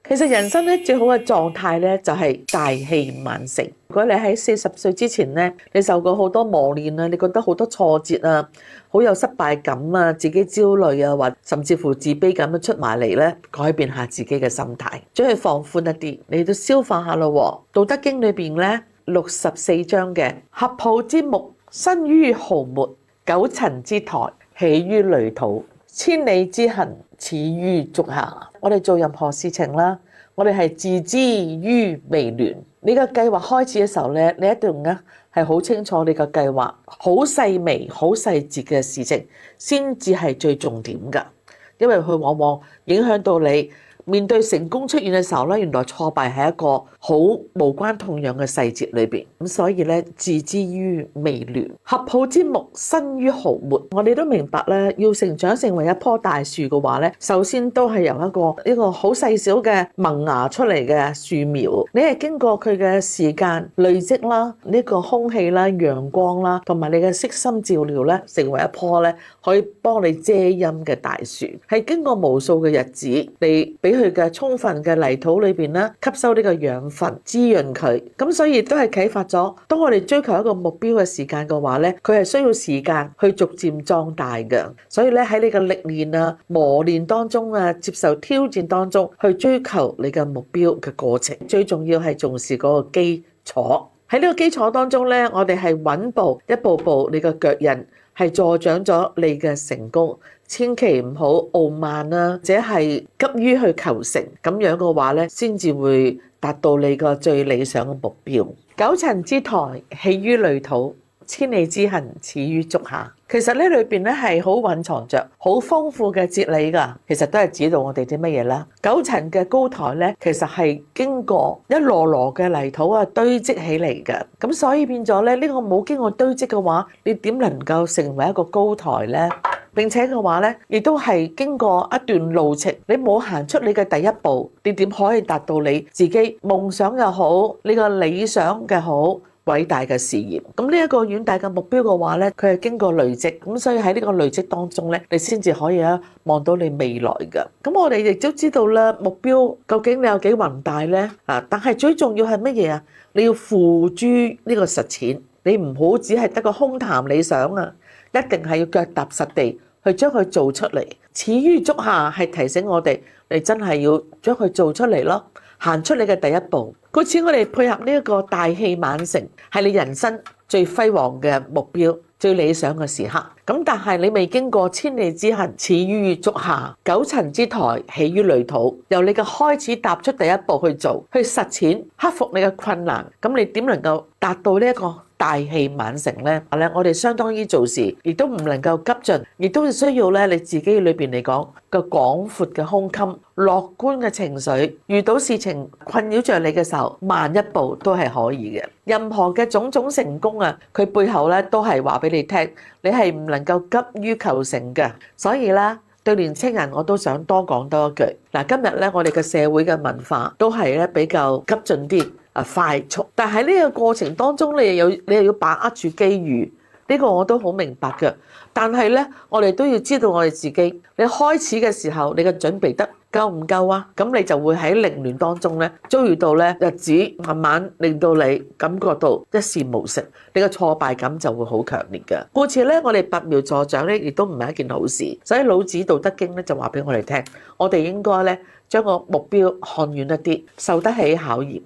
其實人生咧最好嘅狀態咧就係大器晚成。如果你喺40歲之前咧，你受過好多磨練啊，你覺得好多挫折啊，好有失敗感啊，自己焦慮啊，或甚至乎自卑感都出埋嚟咧，改變下自己嘅心態，將佢放寬一啲，你都消化下咯。道德經裏邊咧64章嘅合抱之木，生於毫末；九層之台，起於累土；千里之行，始於足下。我哋做任何事情啦，我哋係自知於微亂。你嘅計劃開始嘅時候咧，你一定咧係好清楚你嘅計劃，好細微、好細節嘅事情先至係最重點㗎，因為佢往往影響到你。面對成功出現嘅時候咧，原來挫敗係一個好無關痛癢嘅細節裏邊，咁所以咧自知於微亂，合抱之木，生於毫末。我哋都明白咧，要成長成為一棵大樹嘅話咧，首先都係由一個好細小嘅萌芽出嚟嘅樹苗，你係經過佢嘅時間累積啦，呢個空氣啦、陽光啦，同埋你嘅悉心照料咧，成為一棵咧可以幫你遮陰嘅大樹，係經過無數嘅日子，你俾佢嘅充分嘅泥土裏邊咧，吸收呢個養分，滋潤佢。咁所以都係啟發咗，當我哋追求一個目標嘅時間嘅話咧，佢係需要時間去逐漸壯大嘅。所以咧喺你嘅歷練啊、磨練當中啊、接受挑戰當中，去追求你嘅目標嘅過程，最重要係重視嗰個基礎。喺呢個基礎當中咧，我哋係穩步一步步，你嘅腳印係助長咗你嘅成功。千祈唔好傲慢啊，或者係急於去求成，咁樣嘅話咧，先至會達到你個最理想嘅目標。九層之台，起於累土；千里之行，始於足下。其實呢裏邊咧係好蘊藏着好豐富嘅哲理㗎，其實都係指導我哋啲乜嘢啦。九層嘅高台咧，其實係經過一籮籮嘅泥土啊堆積起嚟嘅，咁所以變咗咧呢個冇經過堆積嘅話，你點能夠成為一個高台咧？並且嘅話咧，亦都係經過一段路程，你冇行出你嘅第一步，你點可以達到你自己夢想又好，呢個理想嘅好偉大嘅事業？咁呢一個遠大嘅目標嘅話咧，佢係經過累積，咁所以喺呢個累積當中咧，你先至可以望到你未來嘅。咁我哋亦都知道啦，目標究竟你有幾宏大咧？但係最重要係乜嘢啊？你要付諸呢個實踐，你唔好只係得個空談理想啊，一定係要腳踏實地。去將佢做出嚟，始於足下係提醒我哋，你真係要將佢做出嚟咯，行出你嘅第一步。故此我哋配合呢一個大器晚成，係你人生最輝煌嘅目標、最理想嘅時刻。咁但係你未經過千里之行，始於足下；九層之台，起於累土。由你嘅開始踏出第一步去做，去實踐，克服你嘅困難，咁你點能夠達到呢一個大器晚成呢？我哋相當於做事，亦都唔能夠急進，亦都需要咧你自己裏邊嚟講個廣闊嘅胸襟、樂觀嘅情緒。遇到事情困擾着你嘅時候，慢一步都係可以嘅。任何嘅種種成功啊，佢背後咧都係話俾你聽，你係唔能夠急於求成嘅。所以咧，對年青人我都想多講多一句。嗱，今日咧我哋嘅社會嘅文化都係咧比較急進啲。快速，但係呢個過程當中，你又要把握住機遇，呢個我都好明白嘅。但係呢，我哋都要知道我哋自己，你開始嘅時候，你嘅準備得夠唔夠啊？咁你就會喺凌亂當中呢遭遇到呢日子，慢慢令到你感覺到一事無成，你嘅挫敗感就會好強烈嘅。故此呢，我哋拔苗助長呢，亦都唔係一件好事。所以老子《道德經》呢就話俾我哋聽，我哋應該呢將個目標看遠一啲，受得起考驗。